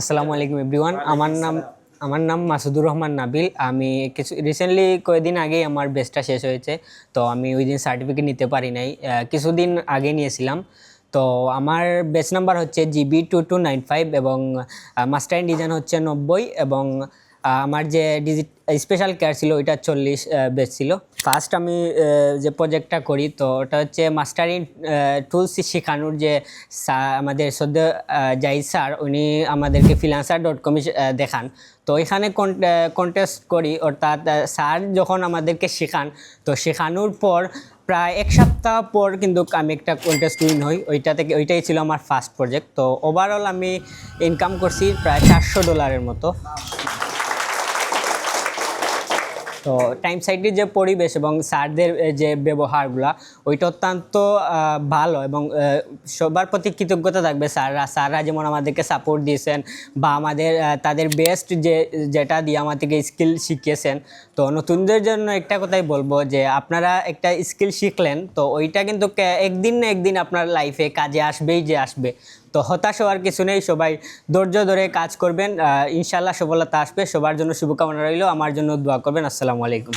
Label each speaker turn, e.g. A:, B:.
A: আসসালামু আলাইকুম এভরিওয়ান। আমার নাম মাসুদুর রহমান নাবিল। আমি কিছু রিসেন্টলি কয়েকদিন আগেই আমার বেচটা শেষ হয়েছে, তো আমি ওই দিন সার্টিফিকেট নিতে পারি নাই। কিছুদিন আগে নিয়েছিলাম। তো আমার বেচ নাম্বার হচ্ছে GB2295 এবং মাস্টার ইন ডিজাইন হচ্ছে 90 এবং আমার যে স্পেশাল কেয়ার ছিল ওইটা 40 বেচ ছিল। ফার্স্ট আমি যে প্রজেক্টটা করি তো ওটা হচ্ছে মাস্টার ইন টুলস শেখানোর যে আমাদের সদ্য জাহিদ স্যার উনি আমাদেরকে freelancer.com দেখান। তো এখানে কন্টেস্ট করি, অর্থাৎ স্যার যখন আমাদেরকে শেখান তো শেখানোর পর প্রায় এক সপ্তাহ পর কিন্তু আমি একটা কন্টেস্ট উইন হই। ওইটাই ছিল আমার ফার্স্ট প্রজেক্ট। তো ওভারঅল আমি ইনকাম করছি প্রায় $400 মতো। তো টাইম সাইটের যে পরিবেশ এবং স্যারদের যে ব্যবহারগুলো ওইটা অত্যন্ত ভালো এবং সবার প্রতি কৃতজ্ঞতা থাকবে। স্যাররা যেমন আমাদেরকে সাপোর্ট দিয়েছেন বা আমাদের তাদের বেস্ট যেটা দিয়ে আমাদেরকে স্কিল শিখিয়েছেন। তো নতুনদের জন্য একটা কথাই বলবো যে আপনারা একটা স্কিল শিখলেন তো ওইটা কিন্তু একদিন না একদিন আপনার লাইফে কাজে আসবেই যে আসবে। তো হতাশ হওয়ার কিছু নেই, সবাই ধৈর্য ধরে কাজ করবেন, ইনশাল্লাহ সফলতা আসবে। সবার জন্য শুভকামনা রইল, আমার জন্য দোয়া করবেন। আসসালামু আলাইকুম।